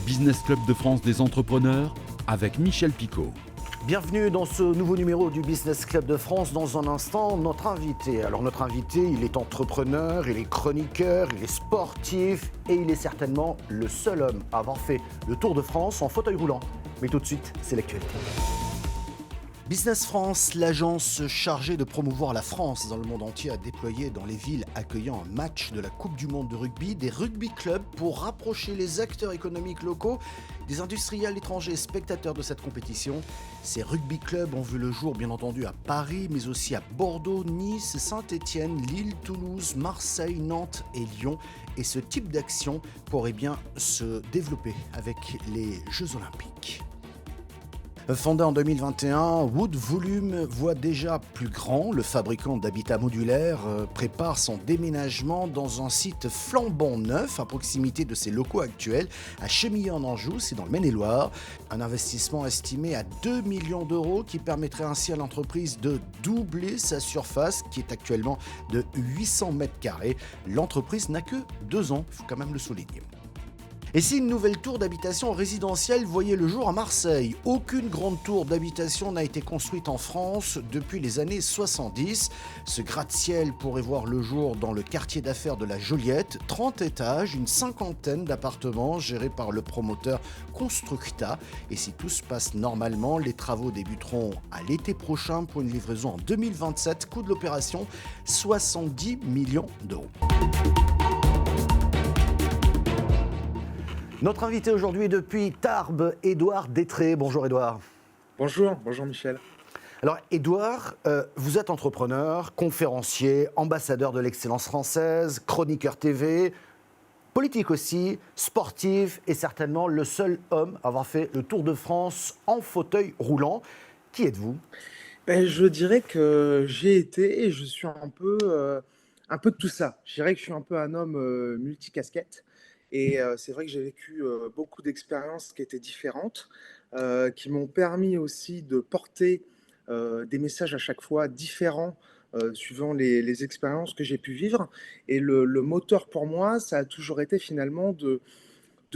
Business Club de France des entrepreneurs avec Michel Picot. Bienvenue dans ce nouveau numéro du Business Club de France. Dans un instant, notre invité. Alors notre invité, il est entrepreneur, il est chroniqueur, il est sportif et il est certainement le seul homme à avoir fait le Tour de France en fauteuil roulant. Mais tout de suite, c'est l'actualité. Business France, l'agence chargée de promouvoir la France dans le monde entier, a déployé dans les villes accueillant un match de la Coupe du Monde de rugby des rugby clubs pour rapprocher les acteurs économiques locaux des industriels étrangers spectateurs de cette compétition. Ces rugby clubs ont vu le jour bien entendu à Paris, mais aussi à Bordeaux, Nice, Saint-Étienne, Lille, Toulouse, Marseille, Nantes et Lyon. Et ce type d'action pourrait bien se développer avec les Jeux Olympiques. Fondé en 2021, Wood Volume voit déjà plus grand. Le fabricant d'habitats modulaires prépare son déménagement dans un site flambant neuf à proximité de ses locaux actuels à Chemillé en Anjou, c'est dans le Maine-et-Loire. Un investissement estimé à 2 millions d'euros qui permettrait ainsi à l'entreprise de doubler sa surface qui est actuellement de 800 mètres carrés. L'entreprise n'a que 2 ans, il faut quand même le souligner. Et si une nouvelle tour d'habitation résidentielle voyait le jour à Marseille, aucune grande tour d'habitation n'a été construite en France depuis les années 70. Ce gratte-ciel pourrait voir le jour dans le quartier d'affaires de la Joliette, 30 étages, une cinquantaine d'appartements gérés par le promoteur Constructa. Et si tout se passe normalement, les travaux débuteront à l'été prochain pour une livraison en 2027. Coût de l'opération, 70 millions d'euros. Notre invité aujourd'hui depuis Tarbes, Édouard Détré. Bonjour Édouard. Bonjour Michel. Alors Édouard, vous êtes entrepreneur, conférencier, ambassadeur de l'excellence française, chroniqueur TV, politique aussi, sportif et certainement le seul homme à avoir fait le Tour de France en fauteuil roulant. Qui êtes-vous ? Je dirais que j'ai été et je suis un peu de tout ça. Je dirais que je suis un peu un homme multicasquette. Et c'est vrai que j'ai vécu beaucoup d'expériences qui étaient différentes, qui m'ont permis aussi de porter des messages à chaque fois différents suivant les expériences que j'ai pu vivre. Et le moteur pour moi, ça a toujours été finalement de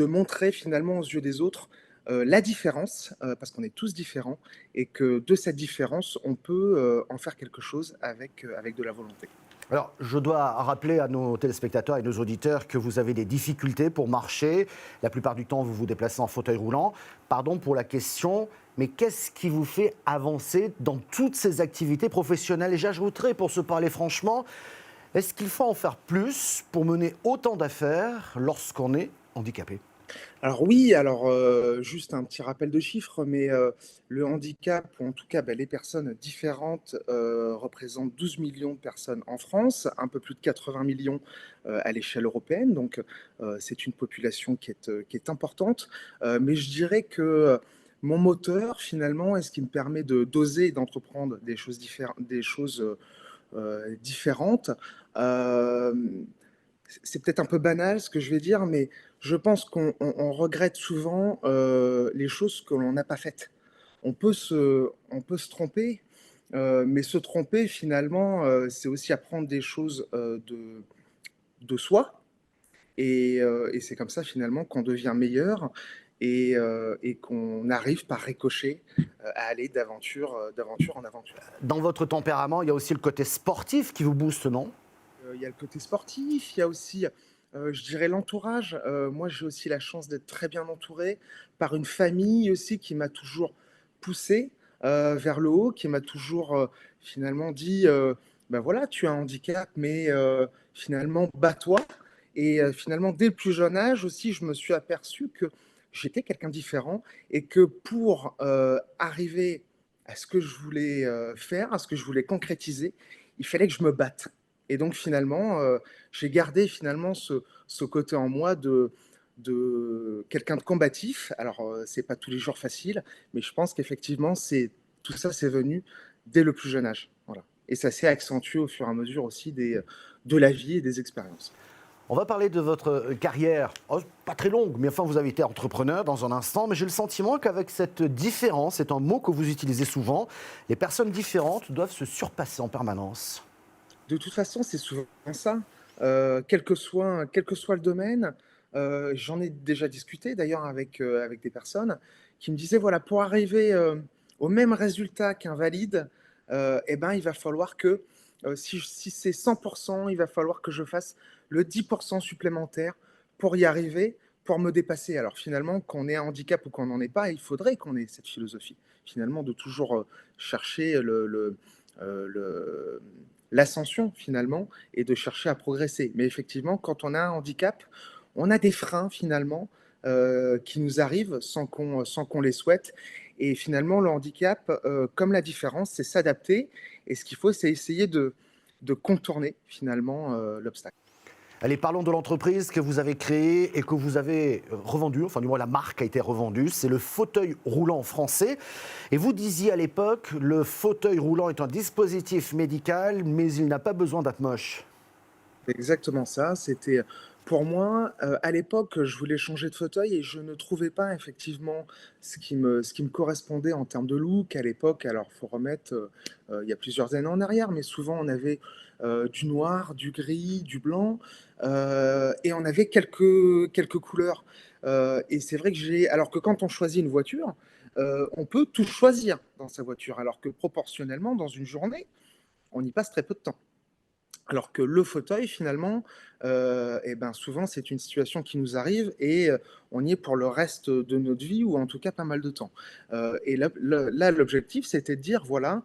montrer finalement aux yeux des autres la différence, parce qu'on est tous différents, et que de cette différence, on peut en faire quelque chose avec de la volonté. Alors, je dois rappeler à nos téléspectateurs et nos auditeurs que vous avez des difficultés pour marcher. La plupart du temps, vous vous déplacez en fauteuil roulant. Pardon pour la question, mais qu'est-ce qui vous fait avancer dans toutes ces activités professionnelles ? Et j'ajouterais, pour se parler franchement, est-ce qu'il faut en faire plus pour mener autant d'affaires lorsqu'on est handicapé ? Alors oui, juste un petit rappel de chiffres, mais le handicap, ou en tout cas les personnes différentes, représentent 12 millions de personnes en France, un peu plus de 80 millions à l'échelle européenne, donc c'est une population qui est importante, mais je dirais que mon moteur finalement est ce qui me permet d'oser et d'entreprendre des choses différentes. Euh, c'est peut-être un peu banal ce que je vais dire, mais je pense qu'on regrette souvent les choses que l'on n'a pas faites. On peut se tromper, mais se tromper, finalement, c'est aussi apprendre des choses de soi. Et c'est comme ça, finalement, qu'on devient meilleur et qu'on arrive par ricochet à aller d'aventure en aventure. Dans votre tempérament, il y a aussi le côté sportif qui vous booste, non ? Il y a le côté sportif, il y a aussi, je dirais, l'entourage. Moi, j'ai aussi la chance d'être très bien entouré par une famille aussi qui m'a toujours poussé vers le haut, qui m'a toujours finalement dit, ben voilà, tu as un handicap, mais finalement, bats-toi. Et finalement, dès le plus jeune âge aussi, je me suis aperçu que j'étais quelqu'un de différent et que pour arriver à ce que je voulais faire, à ce que je voulais concrétiser, il fallait que je me batte. Et donc finalement, j'ai gardé finalement ce côté en moi de quelqu'un de combatif. Alors, c'est pas tous les jours facile, mais je pense qu'effectivement, tout ça, c'est venu dès le plus jeune âge. Voilà. Et ça s'est accentué au fur et à mesure aussi de la vie et des expériences. On va parler de votre carrière, pas très longue, mais enfin vous avez été entrepreneur dans un instant, mais j'ai le sentiment qu'avec cette différence, c'est un mot que vous utilisez souvent, les personnes différentes doivent se surpasser en permanence. De toute façon, c'est souvent ça. Quel que soit le domaine, J'en ai déjà discuté d'ailleurs avec des personnes qui me disaient, voilà, pour arriver, au même résultat qu'un valide, et ben, il va falloir que, si c'est 100, il va falloir que je fasse le 10 supplémentaire pour y arriver, pour me dépasser. Alors finalement, qu'on ait un handicap ou qu'on n'en ait pas, il faudrait qu'on ait cette philosophie, finalement, de toujours, chercher le l'ascension finalement et de chercher à progresser. Mais effectivement, quand on a un handicap, on a des freins finalement, qui nous arrivent sans qu'on les souhaite et finalement le handicap, comme la différence, c'est s'adapter et ce qu'il faut, c'est essayer de contourner finalement, l'obstacle. Allez, parlons de l'entreprise que vous avez créée et que vous avez revendue, enfin du moins la marque a été revendue, c'est le fauteuil roulant français. Et vous disiez à l'époque, le fauteuil roulant est un dispositif médical, mais il n'a pas besoin d'être moche. C'est exactement ça. C'était pour moi, à l'époque, je voulais changer de fauteuil et je ne trouvais pas effectivement ce qui me correspondait en termes de look à l'époque. Alors, il faut remettre, il y a plusieurs années en arrière, mais souvent on avait, du noir, du gris, du blanc, et on avait quelques couleurs, et c'est vrai que j'ai alors que quand on choisit une voiture, on peut tout choisir dans sa voiture, alors que proportionnellement, dans une journée, on y passe très peu de temps. Alors que le fauteuil finalement, et ben, souvent c'est une situation qui nous arrive et on y est pour le reste de notre vie ou en tout cas pas mal de temps. Et là l'objectif c'était de dire: «Voilà,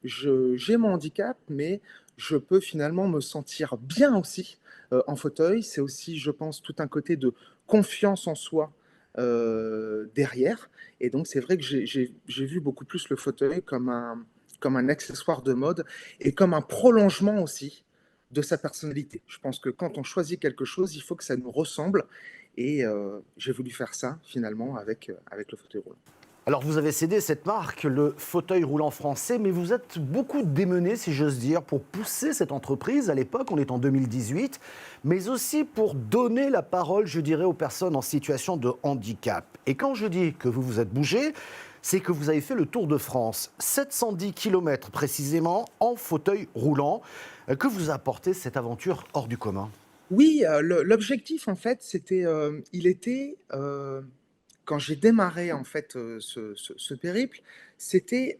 je j'ai mon handicap, mais je peux finalement me sentir bien aussi, en fauteuil». C'est aussi, je pense, tout un côté de confiance en soi, derrière et donc c'est vrai que j'ai vu beaucoup plus le fauteuil comme un accessoire de mode et comme un prolongement aussi de sa personnalité. Je pense que quand on choisit quelque chose, il faut que ça nous ressemble et j'ai voulu faire ça finalement avec le fauteuil roulant. Alors vous avez cédé cette marque, le fauteuil roulant français, mais vous êtes beaucoup démené, si j'ose dire, pour pousser cette entreprise. À l'époque, on est en 2018, mais aussi pour donner la parole, je dirais, aux personnes en situation de handicap. Et quand je dis que vous vous êtes bougé, c'est que vous avez fait le tour de France, 710 kilomètres précisément, en fauteuil roulant. Que vous a apporté cette aventure hors du commun? Oui, l'objectif en fait, il était, quand j'ai démarré en fait, ce périple, c'était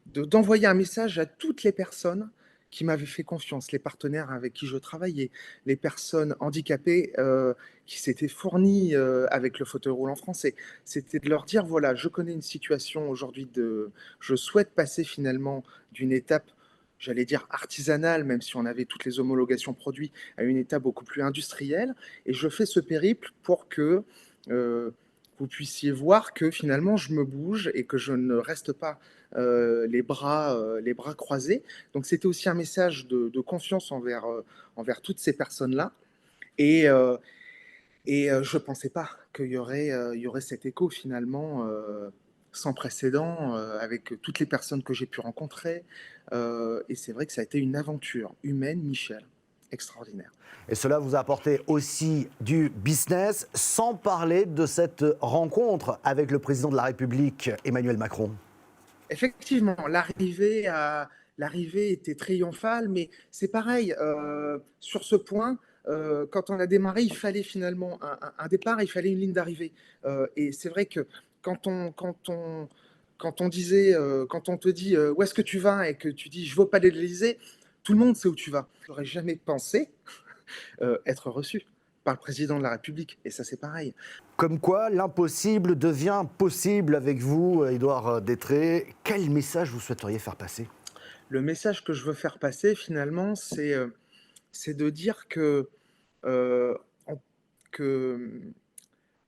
d'envoyer un message à toutes les personnes qui m'avaient fait confiance, les partenaires avec qui je travaillais, les personnes handicapées, qui s'étaient fournies, avec le fauteuil roulant français. C'était de leur dire: «Voilà, je connais une situation aujourd'hui de je souhaite passer finalement d'une étape, j'allais dire artisanale, même si on avait toutes les homologations produits, à une étape beaucoup plus industrielle et je fais ce périple pour que, heu, vous puissiez voir que finalement je me bouge et que je ne reste pas les bras croisés. Donc c'était aussi un message de confiance envers toutes ces personnes-là. Et, je ne pensais pas qu'il y aurait cet écho finalement sans précédent avec toutes les personnes que j'ai pu rencontrer. Et c'est vrai que ça a été une aventure humaine, Michel, extraordinaire. Et cela vous a apporté aussi du business, sans parler de cette rencontre avec le président de la République, Emmanuel Macron. Effectivement, l'arrivée était triomphale, mais c'est pareil, sur ce point, quand on a démarré, il fallait finalement un départ, il fallait une ligne d'arrivée. Et c'est vrai que quand on quand on quand on disait, quand on te dit, «Où est-ce que tu vas?» et que tu dis: «Je vais au Palais de l'Élysée», tout le monde sait où tu vas. J'aurais jamais pensé, être reçu par le président de la République et ça, c'est pareil. Comme quoi, l'impossible devient possible avec vous, Édouard Détré. Quel message vous souhaiteriez faire passer? Le message que je veux faire passer finalement, c'est de dire Heu, on que,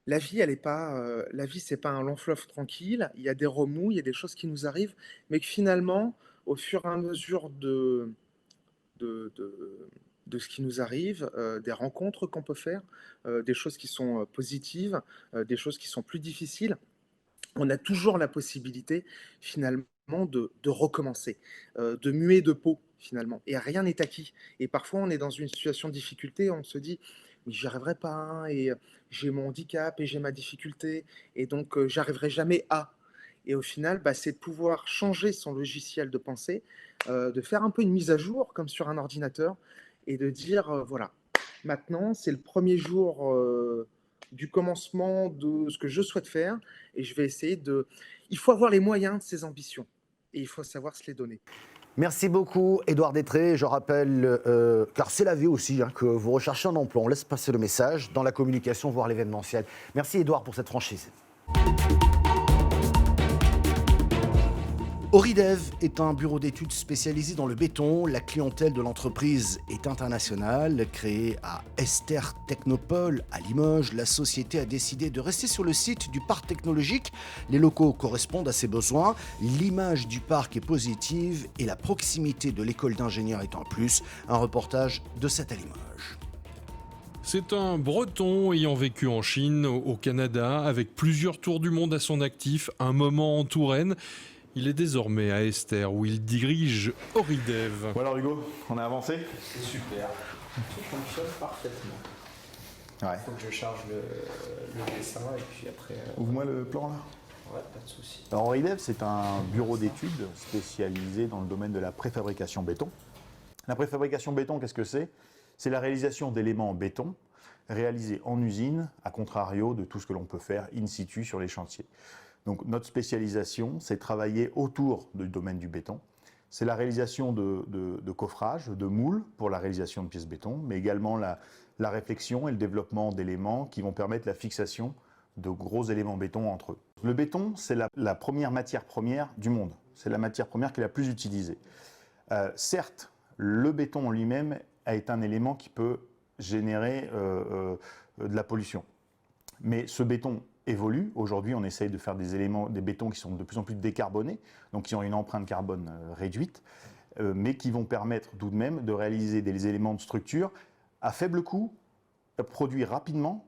la vie elle est pas, la vie c'est pas un long fleuve tranquille. Il y a des remous, il y a des choses qui nous arrivent, mais que finalement, au fur et à mesure de de de ce qui nous arrive, des rencontres qu'on peut faire, des choses qui sont, positives, des choses qui sont plus difficiles, on a toujours la possibilité finalement de recommencer, de muer de peau finalement et rien n'est acquis et parfois on est dans une situation de difficulté, on se dit: «Mais j'y arriverai pas hein, et j'ai mon handicap et j'ai ma difficulté et donc j'arriverai jamais à» et au final, bah, c'est de pouvoir changer son logiciel de pensée, de faire un peu une mise à jour comme sur un ordinateur et de dire, «Voilà, maintenant c'est le premier jour, du commencement de ce que je souhaite faire et je vais essayer de... Il faut avoir les moyens de ses ambitions et il faut savoir se les donner. Merci beaucoup, Édouard Détré. Je rappelle, car c'est la vie aussi, que vous recherchez un emploi. On laisse passer le message dans la communication, voire l'événementiel. Merci, Édouard, pour cette franchise. Oridev est un bureau d'études spécialisé dans le béton. La clientèle de l'entreprise est internationale. Créée à Esther Technopole à Limoges, la société a décidé de rester sur le site du parc technologique. Les locaux correspondent à ses besoins. L'image du parc est positive et la proximité de l'école d'ingénieurs est un plus. Un reportage de 7 à Limoges. C'est un Breton ayant vécu en Chine, au Canada, avec plusieurs tours du monde à son actif, un moment en Touraine. Il est désormais à Esther où il dirige Oridev. Bon alors Hugo, on a avancé ? C'est super, tout fonctionne parfaitement. Ouais. Il faut que je charge le dessin et puis après... Ouvre-moi le plan là. Ouais, pas de souci. Alors Oridev, c'est un bureau d'études spécialisé dans le domaine de la préfabrication béton. La préfabrication béton, qu'est-ce que c'est ? C'est la réalisation d'éléments en béton réalisés en usine, à contrario de tout ce que l'on peut faire in situ sur les chantiers. Donc notre spécialisation, c'est travailler autour du domaine du béton. C'est la réalisation de coffrages, de moules pour la réalisation de pièces béton, mais également la réflexion et le développement d'éléments qui vont permettre la fixation de gros éléments béton entre eux. Le béton, c'est la première matière première du monde. C'est la matière première qui est la plus utilisée. Certes, le béton en lui-même est un élément qui peut générer de la pollution. Mais ce béton évolue. Aujourd'hui, on essaye de faire des bétons qui sont de plus en plus décarbonés, donc qui ont une empreinte carbone réduite, mais qui vont permettre tout de même de réaliser des éléments de structure à faible coût, produits rapidement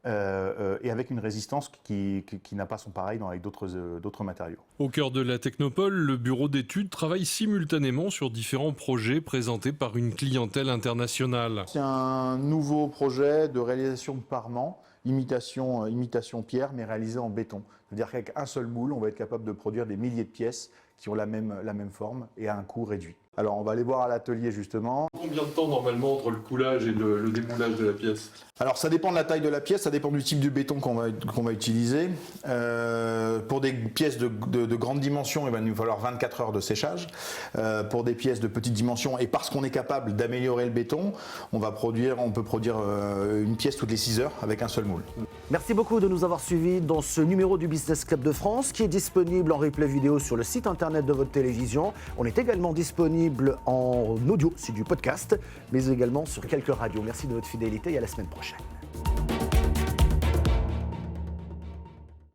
et avec une résistance qui n'a pas son pareil avec d'autres matériaux. Au cœur de la Technopole, le bureau d'études travaille simultanément sur différents projets présentés par une clientèle internationale. C'est un nouveau projet de réalisation de parements, imitation pierre, mais réalisé en béton. C'est-à-dire qu'avec un seul moule, on va être capable de produire des milliers de pièces qui ont la même forme et à un coût réduit. Alors on va aller voir à l'atelier justement. Combien de temps normalement entre le coulage et le démoulage de la pièce ? Alors ça dépend de la taille de la pièce, ça dépend du type de béton qu'on va utiliser. Pour des pièces de grande dimension, il va nous falloir 24 heures de séchage. Pour des pièces de petite dimension, et parce qu'on est capable d'améliorer le béton, on peut produire une pièce toutes les 6 heures avec un seul moule. Merci beaucoup de nous avoir suivis dans ce numéro du Business Club de France qui est disponible en replay vidéo sur le site internet de votre télévision. On est également disponible en audio, c'est du podcast, mais également sur quelques radios. Merci de votre fidélité et à la semaine prochaine.